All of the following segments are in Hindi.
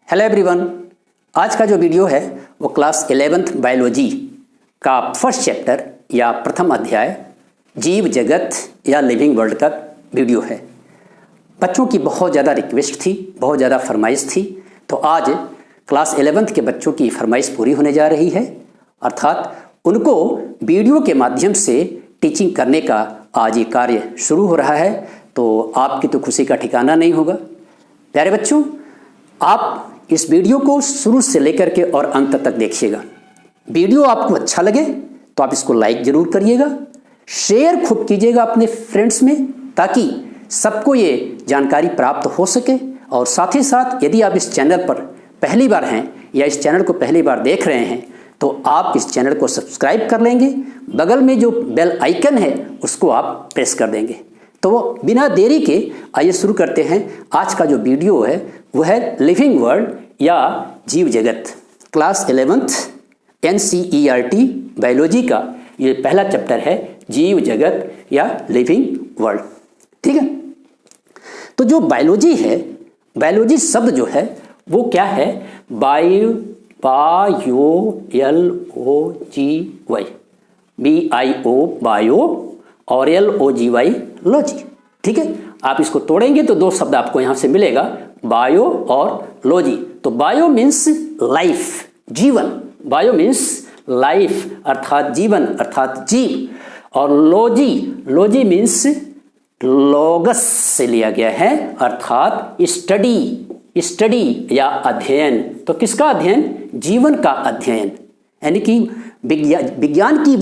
Hello everyone. आज का जो वीडियो है वो क्लास 11th बायोलॉजी का फर्स्ट चैप्टर या प्रथम अध्याय जीव जगत या लिविंग वर्ल्ड का वीडियो है। बच्चों की बहुत ज़्यादा रिक्वेस्ट थी, बहुत ज़्यादा फरमाइश थी, तो आज क्लास 11th के बच्चों की फरमाइश पूरी होने जा रही है। अर्थात उनको वीडियो के माध्यम से टीचिंग करने का आज ये कार्य शुरू हो रहा है, तो आपकी तो खुशी का ठिकाना नहीं होगा। प्यारे बच्चों, आप इस वीडियो को शुरू से लेकर के और अंत तक देखिएगा। वीडियो आपको अच्छा लगे तो आप इसको लाइक जरूर करिएगा, शेयर खूब कीजिएगा अपने फ्रेंड्स में, ताकि सबको ये जानकारी प्राप्त हो सके। और साथ ही साथ यदि आप इस चैनल पर पहली बार हैं या इस चैनल को पहली बार देख रहे हैं तो आप इस चैनल को सब्सक्राइब कर लेंगे। बगल में जो बेल आइकन है उसको आप प्रेस कर देंगे। तो बिना देरी के आइए शुरू करते हैं। आज का जो वीडियो है वो है लिविंग वर्ल्ड या जीव जगत, क्लास 11th NCERT बायोलॉजी का ये पहला चैप्टर है, जीव जगत या लिविंग वर्ल्ड। ठीक है, तो जो बायोलॉजी है, बायोलॉजी शब्द जो है वो क्या है? बायो बायो और LOGY लॉजी। ठीक है, आप इसको तोड़ेंगे तो दो शब्द आपको यहां से मिलेगा, बायो और लॉजी। तो बायो मीन्स लाइफ, जीवन। बायो मीन्स लाइफ अर्थात जीवन अर्थात जीव, और लॉजी मीन्स लोगस से लिया गया है अर्थात स्टडी या अध्ययन। तो किसका अध्ययन? जीवन का अध्ययन, यानी कि विज्ञान की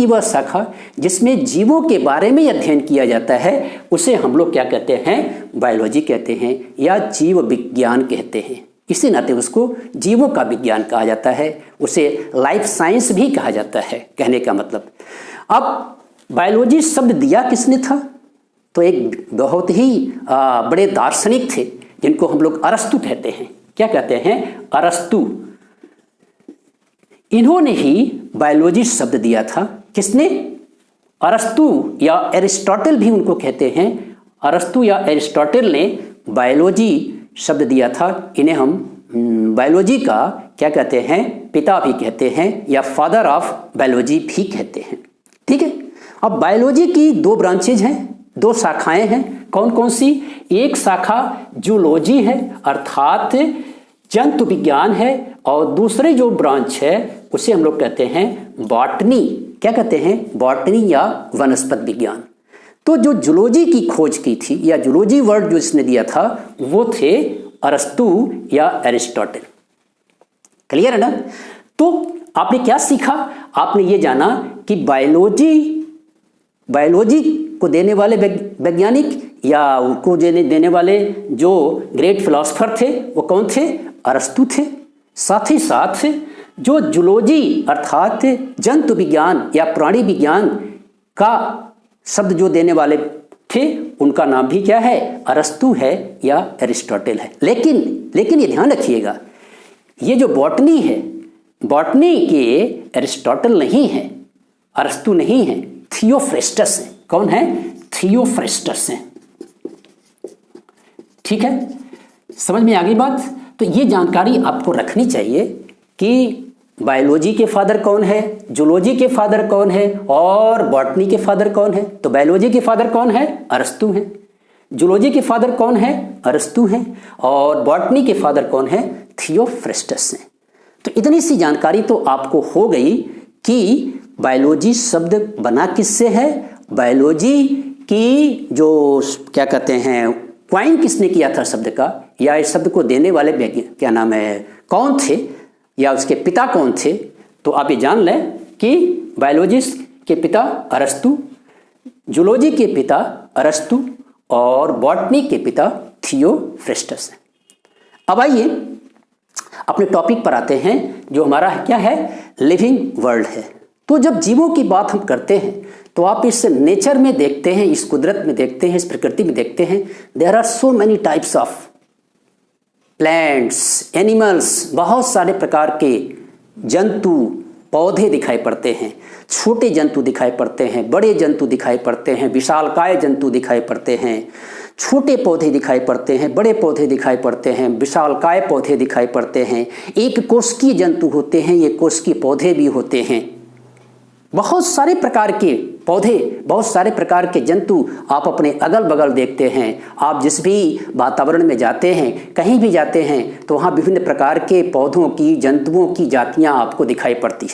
वह शाखा जिसमें जीवों के बारे में अध्ययन किया जाता है, उसे हम लोग क्या कहते हैं? बायोलॉजी कहते हैं या जीव विज्ञान कहते हैं। इसी नाते उसको जीवों का विज्ञान कहा जाता है, उसे लाइफ साइंस भी कहा जाता है, कहने का मतलब। अब बायोलॉजी शब्द दिया किसने था? तो एक बहुत ही बड़े दार्शनिक थे जिनको हम लोग अरस्तु कहते हैं। क्या कहते हैं? अरस्तु। इन्होंने ही बायोलॉजी शब्द दिया था। किसने? अरस्तु या एरिस्टोटल भी उनको कहते हैं। अरस्तु या एरिस्टोटल ने बायोलॉजी शब्द दिया था। इन्हें हम बायोलॉजी का क्या कहते हैं? पिता भी कहते हैं या फादर ऑफ बायोलॉजी भी कहते हैं। ठीक है, अब बायोलॉजी की दो ब्रांचेज हैं, दो शाखाएं हैं। कौन कौन सी? एक शाखा जूलॉजी है अर्थात जंतु विज्ञान है, और दूसरे जो ब्रांच है उसे हम लोग कहते हैं बॉटनी। क्या कहते हैं? बॉटनी या वनस्पति विज्ञान। तो जो जूलॉजी की खोज की थी या जूलॉजी वर्ड जो इसने दिया था वो थे अरस्तु या एरिस्टोटल। क्लियर है ना? तो आपने क्या सीखा? आपने ये जाना कि बायोलॉजी को देने वाले वैज्ञानिक या उनको देने वाले जो ग्रेट फिलोसफर थे वो कौन थे? अरस्तु थे। साथ ही साथ जो जूलॉजी अर्थात जंतु विज्ञान या प्राणी विज्ञान का शब्द जो देने वाले थे उनका नाम भी क्या है? अरस्तु है या एरिस्टोटल है। लेकिन ये ध्यान रखिएगा, ये जो बॉटनी है, बॉटनी के एरिस्टोटल नहीं है, अरस्तु नहीं है, थियोफ्रेस्टस है। कौन है? थियोफ्रेस्टस है। ठीक है, समझ में आ गई बात? तो ये जानकारी आपको रखनी चाहिए कि बायोलॉजी के फादर कौन है, जूलॉजी के फादर कौन है और बॉटनी के फादर कौन है। तो बायोलॉजी के फादर कौन है? अरस्तु हैं। जूलॉजी के फादर कौन है? अरस्तु हैं। और बॉटनी के फादर कौन है? थियोफ्रेस्टस हैं। तो इतनी सी जानकारी तो आपको हो गई कि बायोलॉजी शब्द बना किससे है, बायोलॉजी की जो क्या कहते हैं क्वाइन किसने किया था शब्द का, या इस शब्द को देने वाले क्या नाम है कौन थे, या उसके पिता कौन थे। तो आप ये जान लें कि बायोलॉजिस्ट के पिता अरस्तु, जूलॉजी के पिता अरस्तु और बॉटनी के पिता थियोफ्रेस्टस हैं। अब आइए अपने टॉपिक पर आते हैं जो हमारा क्या है? लिविंग वर्ल्ड है। तो जब जीवों की बात हम करते हैं तो आप इस नेचर में देखते हैं, इस कुदरत में देखते हैं, इस प्रकृति में देखते हैं, there are so many types of plants, animals, बहुत सारे प्रकार के जंतु पौधे दिखाई पड़ते हैं। छोटे जंतु दिखाई पड़ते हैं, बड़े जंतु दिखाई पड़ते हैं, विशालकाय जंतु दिखाई पड़ते हैं, छोटे पौधे दिखाई पड़ते हैं, बड़े पौधे दिखाई पड़ते हैं, विशालकाय पौधे दिखाई पड़ते हैं, एक कोशिकीय जंतु होते हैं, ये कोशिकीय पौधे भी होते हैं। बहुत सारे प्रकार के पौधे, बहुत सारे प्रकार के जंतु आप अपने अगल बगल देखते हैं। आप जिस भी वातावरण में जाते हैं, कहीं भी जाते हैं, तो वहाँ विभिन्न प्रकार के पौधों की, जंतुओं की जातियाँ आपको दिखाई पड़ती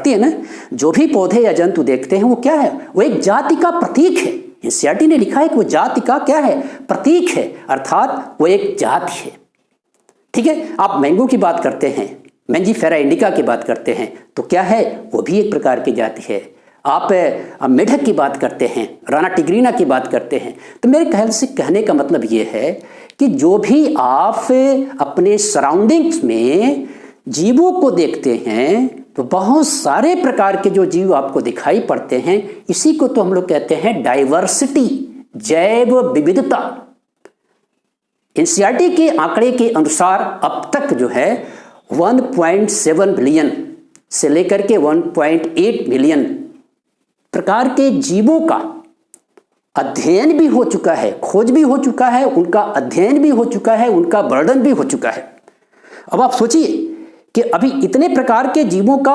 है ना। जो भी पौधे या जंतु देखते हैं वो क्या है, वो एक जाति का प्रतीक है। एनसीईआरटी ने लिखा है कि वो जाति का क्या है, प्रतीक है, अर्थात वो एक जाति है। ठीक है, आप मैंगो की बात करते हैं, मैंजीफेरा इंडिका की बात करते हैं, तो क्या है, वो भी एक प्रकार की जाति है। आप मेढक की बात करते हैं, राना टिग्रीना की बात करते हैं। तो मेरे ख्याल से कहने का मतलब ये है कि जो भी आप अपने सराउंडिंग्स में जीवों को देखते हैं, तो बहुत सारे प्रकार के जो जीव आपको दिखाई पड़ते हैं, इसी को तो हम लोग कहते हैं डाइवर्सिटी, जैव विविधता। एनसीईआरटी के आंकड़े के अनुसार अब तक जो है 1.7 बिलियन से लेकर के 1.8 बिलियन प्रकार के जीवों का अध्ययन भी हो चुका है, खोज भी हो चुका है, उनका अध्ययन भी हो चुका है, उनका वर्णन भी हो चुका है। अब आप सोचिए कि अभी इतने प्रकार के जीवों का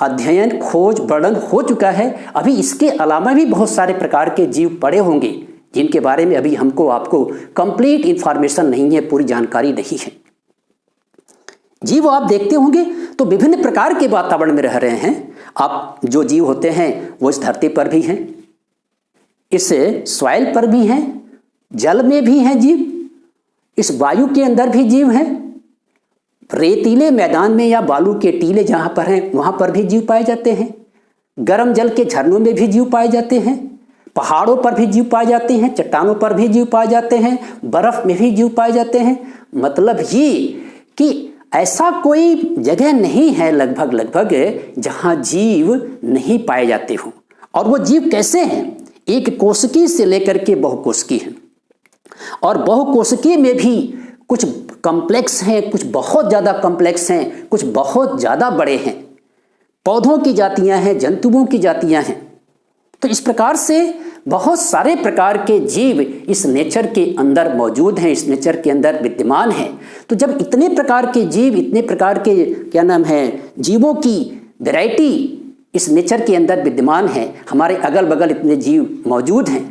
अध्ययन, खोज, वर्णन हो चुका है, अभी इसके अलावा भी बहुत सारे प्रकार के जीव पड़े होंगे जिनके बारे में अभी हमको आपको कंप्लीट इंफॉर्मेशन नहीं है, पूरी जानकारी नहीं है। जीव आप देखते होंगे तो विभिन्न प्रकार के वातावरण में रह रहे हैं। आप जो जीव होते हैं वो इस धरती पर भी हैं, इस सॉइल पर भी हैं, जल में भी हैं जीव, इस वायु के अंदर भी जीव हैं, रेतीले मैदान में या बालू के टीले जहां पर हैं वहां पर भी जीव पाए जाते हैं, गर्म जल के झरनों में भी जीव पाए जाते हैं, पहाड़ों पर भी जीव पाए जाते हैं, चट्टानों पर भी जीव पाए जाते हैं, बर्फ में भी जीव पाए जाते हैं। मतलब ये कि ऐसा कोई जगह नहीं है लगभग जहां जीव नहीं पाए जाते हो। और वो जीव कैसे हैं, एक कोशिकी से लेकर के बहुकोशिकी हैं, और बहुकोशिकी में भी कुछ कॉम्प्लेक्स हैं, कुछ बहुत ज़्यादा कॉम्प्लेक्स हैं, कुछ बहुत ज़्यादा बड़े हैं। पौधों की जातियां हैं, जंतुओं की जातियां हैं। तो इस प्रकार से बहुत सारे प्रकार के जीव इस नेचर के अंदर मौजूद हैं, इस नेचर के अंदर विद्यमान हैं। तो जब इतने प्रकार के जीव, इतने प्रकार के क्या नाम है, जीवों की वैरायटी इस नेचर के अंदर विद्यमान है, हमारे अगल बगल इतने जीव मौजूद हैं,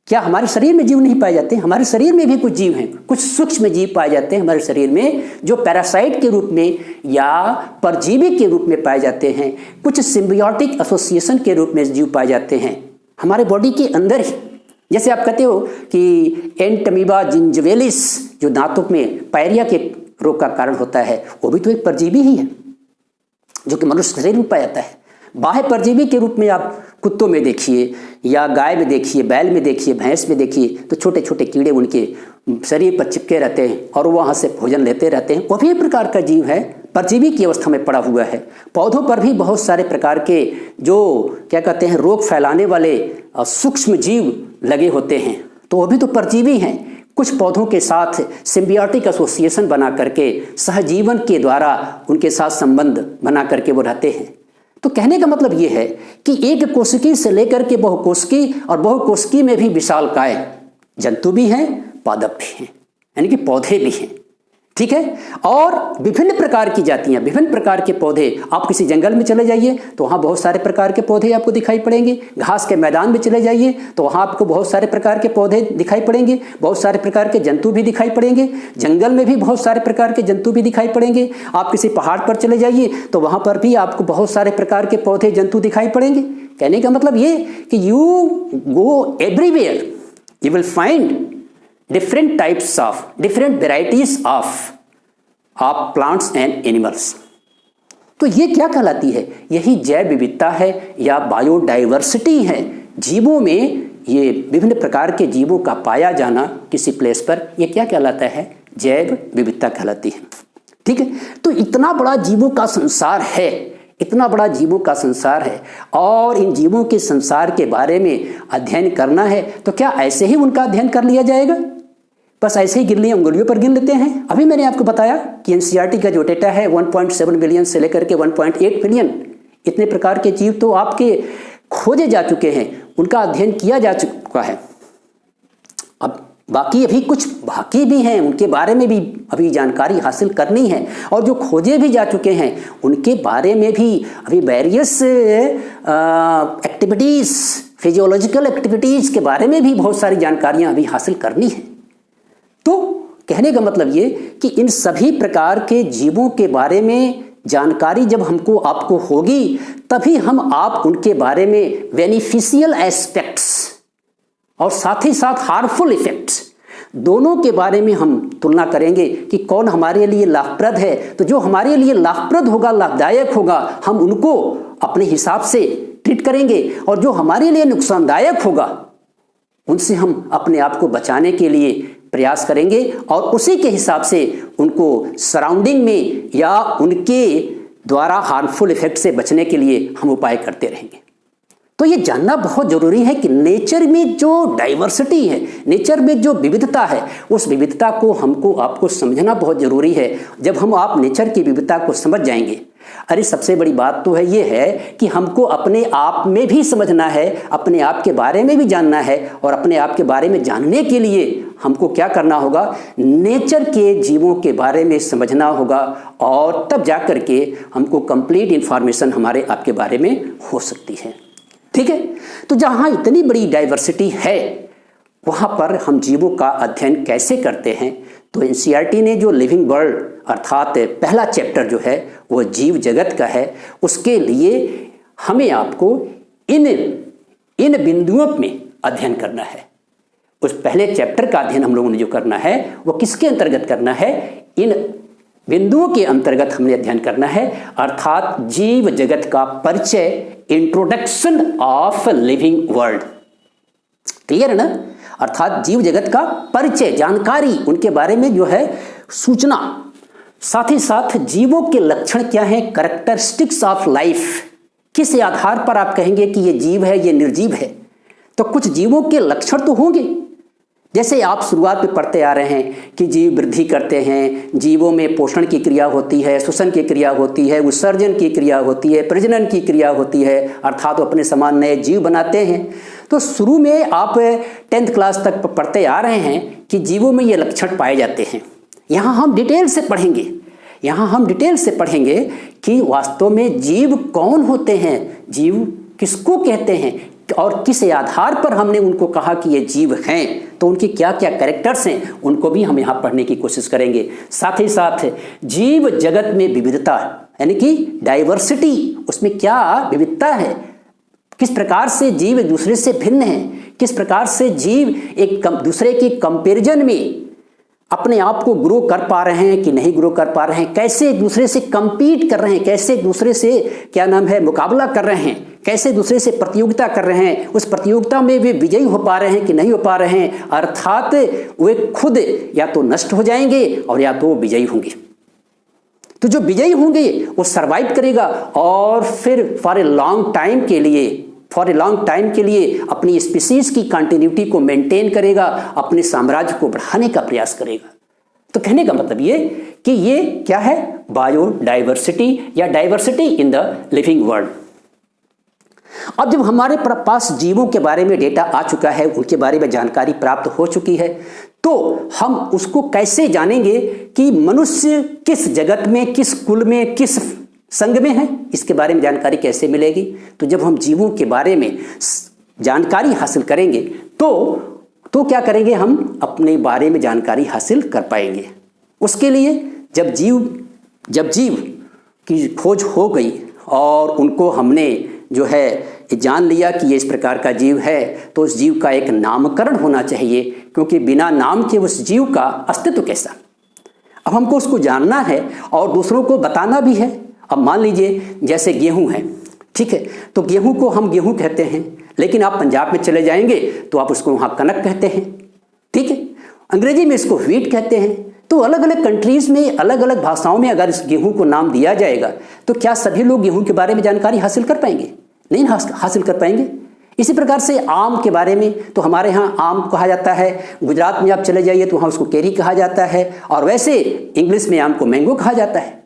क्या हमारे शरीर में जीव नहीं पाए जाते? हमारे शरीर में भी कुछ जीव हैं, कुछ सूक्ष्म जीव पाए जाते हैं हमारे शरीर में, जो पैरासाइट के रूप में या परजीवी के रूप में पाए जाते हैं। कुछ सिम्बियोटिक एसोसिएशन के रूप में जीव पाए जाते हैं हमारे बॉडी के अंदर ही। जैसे आप कहते हो कि एंटमीबा जिंजवेलिस जो दांतों में पायरिया के रोग का कारण होता है, वो भी तो एक परजीवी ही है जो कि मनुष्य शरीर में पाया जाता है। बाह्य परजीवी के रूप में आप कुत्तों में देखिए, या गाय में देखिए, बैल में देखिए, भैंस में देखिए, तो छोटे छोटे कीड़े उनके शरीर पर चिपके रहते हैं और वहाँ से भोजन लेते रहते हैं। वो भी एक प्रकार का जीव है, परजीवी की अवस्था में पड़ा हुआ है। पौधों पर भी बहुत सारे प्रकार के जो क्या कहते हैं, रोग फैलाने वाले सूक्ष्म जीव लगे होते हैं, तो वो भी तो परजीवी हैं। कुछ पौधों के साथ सिम्बियोटिक एसोसिएशन बना करके, सहजीवन के द्वारा उनके साथ संबंध बना करके वो रहते हैं। तो कहने का मतलब ये है कि एक कोशिकी से लेकर के बहुकोशिकी, और बहुकोशिकी में भी विशालकाय जंतु भी हैं, पादप भी हैं, यानी कि पौधे भी हैं। ठीक है, और विभिन्न प्रकार की जातियां, विभिन्न प्रकार के पौधे। आप किसी जंगल में चले जाइए तो वहाँ बहुत सारे प्रकार के पौधे आपको दिखाई पड़ेंगे। घास के मैदान में चले जाइए तो वहाँ आपको बहुत सारे प्रकार के पौधे दिखाई पड़ेंगे, बहुत सारे प्रकार के जंतु भी दिखाई पड़ेंगे। जंगल में भी बहुत सारे प्रकार के जंतु भी दिखाई पड़ेंगे। आप किसी पहाड़ पर चले जाइए तो वहाँ पर भी आपको बहुत सारे प्रकार के पौधे, जंतु दिखाई पड़ेंगे। कहने का मतलब ये कि you go everywhere, you will find different types of, different varieties of plants and animals। तो ये क्या कहलाती है? यही जैव विविधता है या बायोडाइवर्सिटी है। जीवों में ये विभिन्न प्रकार के जीवों का पाया जाना किसी प्लेस पर, ये क्या कहलाता है? जैव विविधता कहलाती है। ठीक है, तो इतना बड़ा जीवों का संसार है, इतना बड़ा जीवों का संसार है, और इन जीवों के संसार के बारे में अध्ययन करना है तो क्या ऐसे ही उनका अध्ययन कर लिया जाएगा? बस ऐसे ही गिनने उंगलियों पर गिन लेते हैं? अभी मैंने आपको बताया कि एनसीईआरटी का जो डेटा है 1.7 बिलियन से लेकर के 1.8 बिलियन, इतने प्रकार के जीव तो आपके खोजे जा चुके हैं, उनका अध्ययन किया जा चुका है। अब बाकी अभी कुछ बाकी भी हैं, उनके बारे में भी अभी जानकारी हासिल करनी है। और जो खोजे भी जा चुके हैं उनके बारे में भी अभी वेरियस एक्टिविटीज़, फिजियोलॉजिकल एक्टिविटीज़ के बारे में भी बहुत सारी जानकारियां अभी हासिल करनी है। तो कहने का मतलब ये कि इन सभी प्रकार के जीवों के बारे में जानकारी जब हमको आपको होगी तभी हम आप उनके बारे में बेनिफिशियल एस्पेक्ट्स और साथ ही साथ हार्मफुल इफेक्ट्स दोनों के बारे में हम तुलना करेंगे कि कौन हमारे लिए लाभप्रद है। तो जो हमारे लिए लाभप्रद होगा, लाभदायक होगा, हम उनको अपने हिसाब से ट्रीट करेंगे और जो हमारे लिए नुकसानदायक होगा उनसे हम अपने आप को बचाने के लिए प्रयास करेंगे और उसी के हिसाब से उनको सराउंडिंग में या उनके द्वारा हार्मफुल इफेक्ट से बचने के लिए हम उपाय करते रहेंगे। तो ये जानना बहुत ज़रूरी है कि नेचर में जो डाइवर्सिटी है, नेचर में जो विविधता है, उस विविधता को हमको आपको समझना बहुत ज़रूरी है। जब हम आप नेचर की विविधता को समझ जाएंगे, अरे सबसे बड़ी बात तो है ये है कि हमको अपने आप में भी समझना है, अपने आप के बारे में भी जानना है और अपने आप के बारे में जानने के लिए हमको क्या करना होगा, नेचर के जीवों के बारे में समझना होगा और तब जा कर के हमको कंप्लीट इंफॉर्मेशन हमारे आपके बारे में हो सकती है। ठीक है, तो जहाँ इतनी बड़ी डाइवर्सिटी है वहाँ पर हम जीवों का अध्ययन कैसे करते हैं? तो एनसीईआरटी ने जो लिविंग वर्ल्ड अर्थात पहला चैप्टर जो है वो जीव जगत का है, उसके लिए हमें आपको इन बिंदुओं में अध्ययन करना है। उस पहले चैप्टर का अध्ययन हम लोगों ने जो करना है वो किसके अंतर्गत करना है? इन बिंदुओं के अंतर्गत हमने अध्ययन करना है, अर्थात जीव जगत का परिचय, introduction of living world. Clear है ना? अर्थात जीव जगत का परिचय, जानकारी, उनके बारे में जो है सूचना, साथ ही साथ जीवों के लक्षण क्या हैं, कैरेक्टरिस्टिक्स ऑफ लाइफ, किस आधार पर आप कहेंगे कि ये जीव है, ये निर्जीव है। तो कुछ जीवों के लक्षण तो होंगे, जैसे आप शुरुआत में पढ़ते आ रहे हैं कि जीव वृद्धि करते हैं, जीवों में पोषण की क्रिया होती है, श्वसन की क्रिया होती है, उत्सर्जन की क्रिया होती है, प्रजनन की क्रिया होती है, अर्थात वो अपने समान नए जीव बनाते हैं। तो शुरू में आप 10th क्लास तक पढ़ते आ रहे हैं कि जीवों में ये लक्षण पाए जाते हैं। यहाँ हम डिटेल से पढ़ेंगे कि वास्तव में जीव कौन होते हैं, जीव किसको कहते हैं और किस आधार पर हमने उनको कहा कि ये जीव हैं, तो उनके क्या क्या कैरेक्टर्स हैं उनको भी हम यहाँ पढ़ने की कोशिश करेंगे। साथ ही साथ जीव जगत में विविधता यानी कि डाइवर्सिटी, उसमें क्या विविधता है, किस प्रकार से जीव एक दूसरे से भिन्न हैं, किस प्रकार से जीव एक दूसरे के कंपैरिजन में अपने आप को ग्रो कर पा रहे हैं कि नहीं ग्रो कर पा रहे हैं, कैसे एक दूसरे से compete कर रहे हैं, कैसे एक दूसरे से मुकाबला कर रहे हैं, कैसे दूसरे से प्रतियोगिता कर रहे हैं, उस प्रतियोगिता में वे विजयी हो पा रहे हैं कि नहीं हो पा रहे हैं, अर्थात वे खुद या तो नष्ट हो जाएंगे और या तो वो विजयी होंगे। तो जो विजयी होंगे वो सरवाइव करेगा और फिर फॉर ए लॉन्ग टाइम के लिए अपनी स्पीसीज की कंटिन्यूटी को मेंटेन करेगा, अपने साम्राज्य को बढ़ाने का प्रयास करेगा। तो कहने का मतलब ये कि ये क्या है, बायोडाइवर्सिटी या diversity in the living world. अब जब हमारे पास जीवों के बारे में डेटा आ चुका है, उनके बारे में जानकारी प्राप्त हो चुकी है, तो हम उसको कैसे जानेंगे कि मनुष्य किस जगत में, किस कुल में, किस संघ में है, इसके बारे में जानकारी कैसे मिलेगी? तो जब हम जीवों के बारे में जानकारी हासिल करेंगे तो क्या करेंगे, हम अपने बारे में जानकारी हासिल कर पाएंगे। उसके लिए जब जीव की खोज हो गई और उनको हमने जो है जान लिया कि ये इस प्रकार का जीव है, तो उस जीव का एक नामकरण होना चाहिए, क्योंकि बिना नाम के उस जीव का अस्तित्व कैसा। अब हमको उसको जानना है और दूसरों को बताना भी है। अब मान लीजिए जैसे गेहूं है, ठीक है, तो गेहूं को हम गेहूं कहते हैं, लेकिन आप पंजाब में चले जाएंगे तो आप उसको वहाँ कनक कहते हैं, ठीक है, अंग्रेजी में इसको व्हीट कहते हैं। तो अलग अलग कंट्रीज़ में अलग अलग भाषाओं में अगर इस गेहूं को नाम दिया जाएगा तो क्या सभी लोग गेहूं के बारे में जानकारी हासिल कर पाएंगे? नहीं हासिल कर पाएंगे। इसी प्रकार से आम के बारे में, तो हमारे यहाँ आम कहा जाता है, गुजरात में आप चले जाइए तो वहाँ उसको केरी कहा जाता है, और वैसे इंग्लिश में आम को मैंगो कहा जाता है।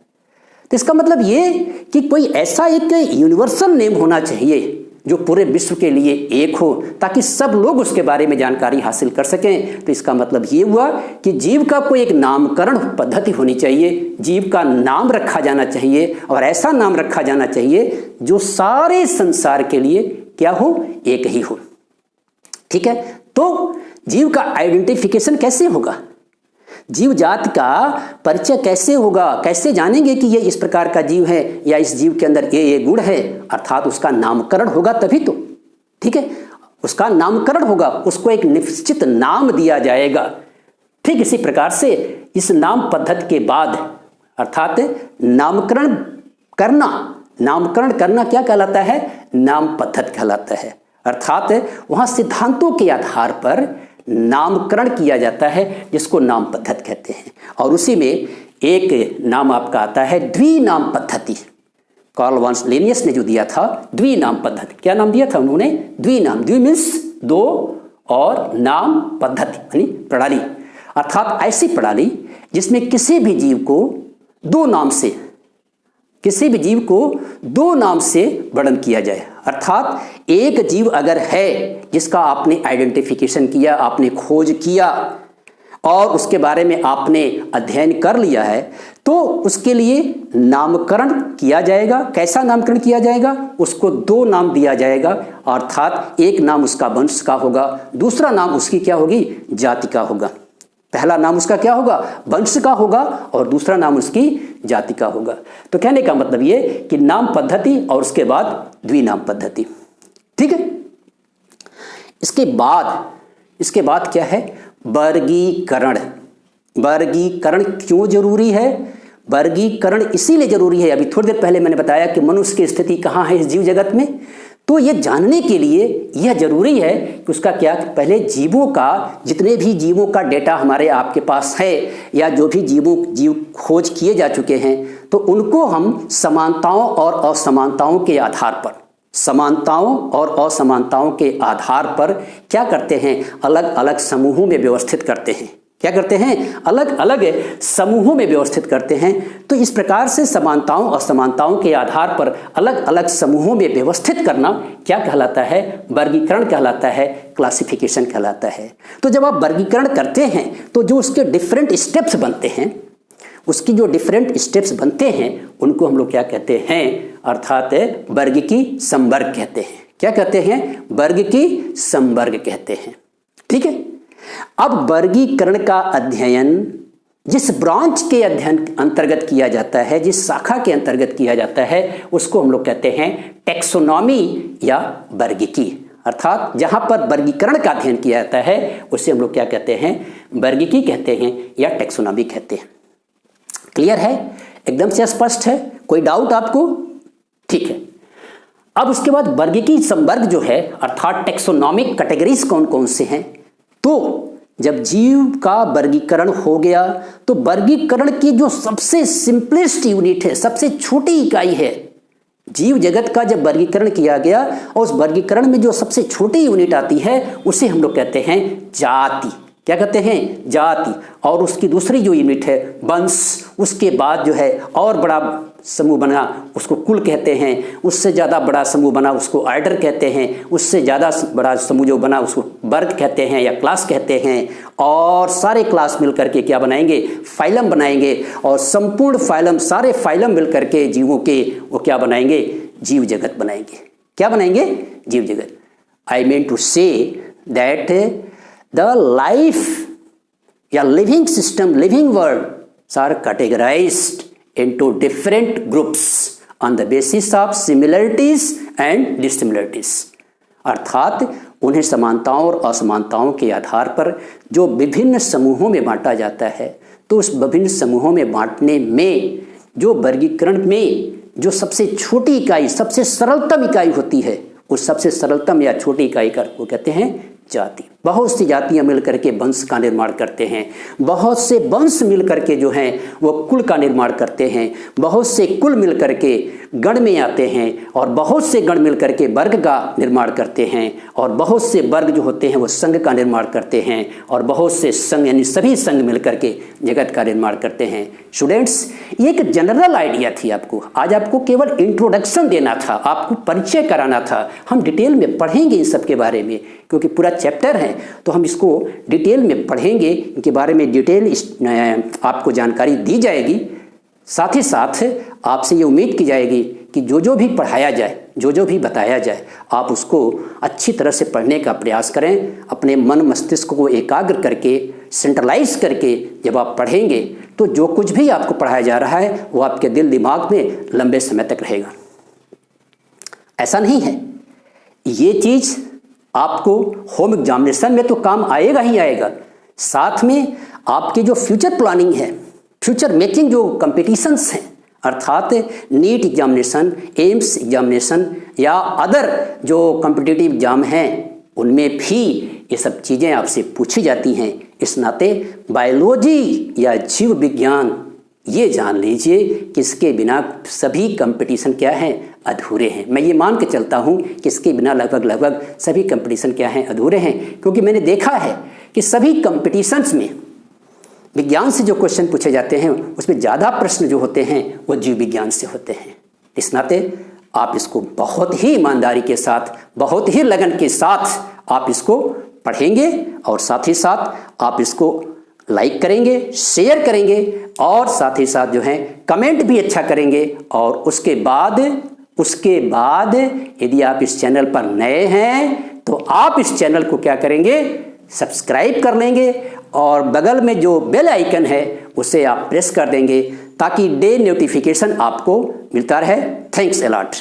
तो इसका मतलब ये कि कोई ऐसा एक यूनिवर्सल नेम होना चाहिए जो पूरे विश्व के लिए एक हो, ताकि सब लोग उसके बारे में जानकारी हासिल कर सकें। तो इसका मतलब ये हुआ कि जीव का कोई एक नामकरण पद्धति होनी चाहिए, जीव का नाम रखा जाना चाहिए, और ऐसा नाम रखा जाना चाहिए जो सारे संसार के लिए क्या हो, एक ही हो। ठीक है, तो जीव का आइडेंटिफिकेशन कैसे होगा, जीव जात का परिचय कैसे होगा, कैसे जानेंगे कि ये इस प्रकार का जीव है या इस जीव के अंदर ये गुण है, अर्थात उसका नामकरण होगा तभी तो। ठीक है, उसका नामकरण होगा, उसको एक निश्चित नाम दिया जाएगा। ठीक इसी प्रकार से इस नाम पद्धति के बाद अर्थात नामकरण करना क्या कहलाता है, नाम पद्धति कहलाता है। अर्थात वहां सिद्धांतों के आधार पर नामकरण किया जाता है, जिसको नाम पद्धति कहते हैं। और उसी में एक नाम आपका आता है द्विनाम पद्धति। कार्ल वॉन लिनियस ने जो दिया था द्विनाम पद्धति, क्या नाम दिया था उन्होंने, द्विनाम। द्वि मीन्स दो और नाम पद्धति यानी प्रणाली, अर्थात ऐसी प्रणाली जिसमें किसी भी जीव को दो नाम से वर्णन किया जाए। अर्थात एक जीव अगर है जिसका आपने आइडेंटिफिकेशन किया, आपने खोज किया और उसके बारे में आपने अध्ययन कर लिया है, तो उसके लिए नामकरण किया जाएगा। कैसा नामकरण किया जाएगा, उसको दो नाम दिया जाएगा। अर्थात एक नाम उसका वंश का होगा, दूसरा नाम उसकी क्या होगी, जाति का होगा। पहला नाम उसका क्या होगा, वंश का होगा, और दूसरा नाम उसकी जाति का होगा। तो कहने का मतलब ये कि नाम पद्धति और उसके बाद द्विनाम पद्धति। ठीक है, इसके बाद क्या है, वर्गीकरण। वर्गीकरण क्यों जरूरी है, वर्गीकरण इसीलिए जरूरी है, अभी थोड़ी देर पहले मैंने बताया कि मनुष्य की स्थिति कहाँ है इस जीव जगत में। तो ये जानने के लिए यह जरूरी है कि उसका क्या, पहले जीवों का, जितने भी जीवों का डेटा हमारे आपके पास है या जो भी जीव खोज किए जा चुके हैं, तो उनको हम समानताओं और असमानताओं के आधार पर क्या करते हैं, अलग अलग समूहों में व्यवस्थित करते हैं। क्या करते हैं, अलग अलग समूहों में व्यवस्थित करते हैं। तो इस प्रकार से समानताओं और असमानताओं के आधार पर अलग अलग समूहों में व्यवस्थित करना क्या कहलाता है, वर्गीकरण कहलाता है, क्लासिफिकेशन कहलाता है। तो जब आप वर्गीकरण करते हैं तो जो उसके डिफरेंट स्टेप्स बनते हैं, उनको हम लोग क्या कहते हैं, अर्थात वर्ग की संवर्ग कहते हैं। क्या कहते हैं, वर्ग की संवर्ग कहते हैं। ठीक है, अब वर्गीकरण का अध्ययन जिस ब्रांच के अध्ययन अंतर्गत किया जाता है, जिस शाखा के अंतर्गत किया जाता है, उसको हम लोग कहते हैं टेक्सोनॉमी या वर्गीकी। अर्थात जहां पर वर्गीकरण का अध्ययन किया जाता है उसे हम लोग क्या कहते हैं, वर्गीकी कहते हैं या टेक्सोनॉमी कहते हैं। क्लियर है, एकदम से स्पष्ट है, कोई डाउट आपको? ठीक है, अब उसके बाद वर्गीकी संवर्ग जो है, अर्थात टेक्सोनॉमिक कैटेगरीज कौन कौन से हैं। तो जब जीव का वर्गीकरण हो गया, तो वर्गीकरण की जो सबसे सिंपलेस्ट यूनिट है, सबसे छोटी इकाई है, जीव जगत का जब वर्गीकरण किया गया और उस वर्गीकरण में जो सबसे छोटी यूनिट आती है उसे हम लोग कहते हैं जाति। क्या कहते हैं, जाति। और उसकी दूसरी जो यूनिट है वंश, उसके बाद जो है और बड़ा समूह बना उसको कुल कहते हैं, उससे ज़्यादा बड़ा समूह बना उसको ऑर्डर कहते हैं, उससे ज़्यादा बड़ा समूह जो बना उसको वर्ग कहते हैं या क्लास कहते हैं, और सारे क्लास मिल करके क्या बनाएंगे, फाइलम बनाएंगे, और संपूर्ण फाइलम, सारे फाइलम मिल करके जीवों के वो क्या बनाएंगे, जीव जगत बनाएंगे। क्या बनाएंगे, जीव जगत। I mean to say that the life या living system, living world are categorised into different groups on the basis of similarities and dissimilarities। अर्थात उन्हें समानताओं और असमानताओं के आधार पर जो विभिन्न समूहों में बांटा जाता है, तो उस विभिन्न समूहों में बांटने में जो वर्गीकरण में जो सबसे छोटी इकाई, सबसे सरलतम इकाई होती है, उस सबसे सरलतम या छोटी इकाई का वो कहते हैं जाति। बहुत सी जातियां मिलकर के वंश का निर्माण करते हैं, बहुत से वंश मिलकर के जो हैं वो कुल का निर्माण करते हैं, बहुत से कुल मिलकर के गण में आते हैं और बहुत से गण मिलकर के वर्ग का निर्माण करते हैं और बहुत से वर्ग जो होते हैं वो संघ का निर्माण करते हैं और बहुत से संघ यानी सभी संघ मिलकर के जगत का निर्माण करते हैं। स्टूडेंट्स, ये एक जनरल आइडिया थी आपको, आज आपको केवल इंट्रोडक्शन देना था, आपको परिचय कराना था। हम डिटेल में पढ़ेंगे इन सब के बारे में, क्योंकि पूरा चैप्टर है तो हम इसको डिटेल में पढ़ेंगे, इनके बारे में डिटेल आपको जानकारी दी जाएगी। साथ ही साथ आपसे ये उम्मीद की जाएगी कि जो भी पढ़ाया जाए, जो भी बताया जाए, आप उसको अच्छी तरह से पढ़ने का प्रयास करें। अपने मन मस्तिष्क को एकाग्र करके, सेंट्रलाइज करके जब आप पढ़ेंगे तो जो कुछ भी आपको पढ़ाया जा रहा है वो आपके दिल दिमाग में लंबे समय तक रहेगा। ऐसा नहीं है, ये चीज़ आपको होम एग्जामिनेशन में तो काम आएगा ही आएगा, साथ में आपके जो फ्यूचर प्लानिंग है, फ्यूचर मेकिंग जो कंपटीशंस हैं, अर्थात नीट एग्जामिनेशन, एम्स एग्जामिनेशन या अदर जो कॉम्पिटिटिव एग्जाम हैं, उनमें भी ये सब चीज़ें आपसे पूछी जाती हैं। इस नाते बायोलॉजी या जीव विज्ञान, ये जान लीजिए कि इसके बिना सभी कंपटीशन क्या हैं, अधूरे हैं। मैं ये मान के चलता हूँ कि इसके बिना लगभग सभी कंपटीशन क्या हैं, अधूरे हैं, क्योंकि मैंने देखा है कि सभी कंपटीशंस में विज्ञान से जो क्वेश्चन पूछे जाते हैं उसमें ज़्यादा प्रश्न जो होते हैं वो जीव विज्ञान से होते हैं। इस नाते आप इसको बहुत ही ईमानदारी के साथ, बहुत ही लगन के साथ आप इसको पढ़ेंगे और साथ ही साथ आप इसको लाइक करेंगे, शेयर करेंगे और साथ ही साथ जो है कमेंट भी अच्छा करेंगे। और उसके बाद यदि आप इस चैनल पर नए हैं तो आप इस चैनल को क्या करेंगे, सब्सक्राइब कर लेंगे और बगल में जो बेल आइकन है उसे आप प्रेस कर देंगे ताकि डे नोटिफिकेशन आपको मिलता रहे। Thanks a lot.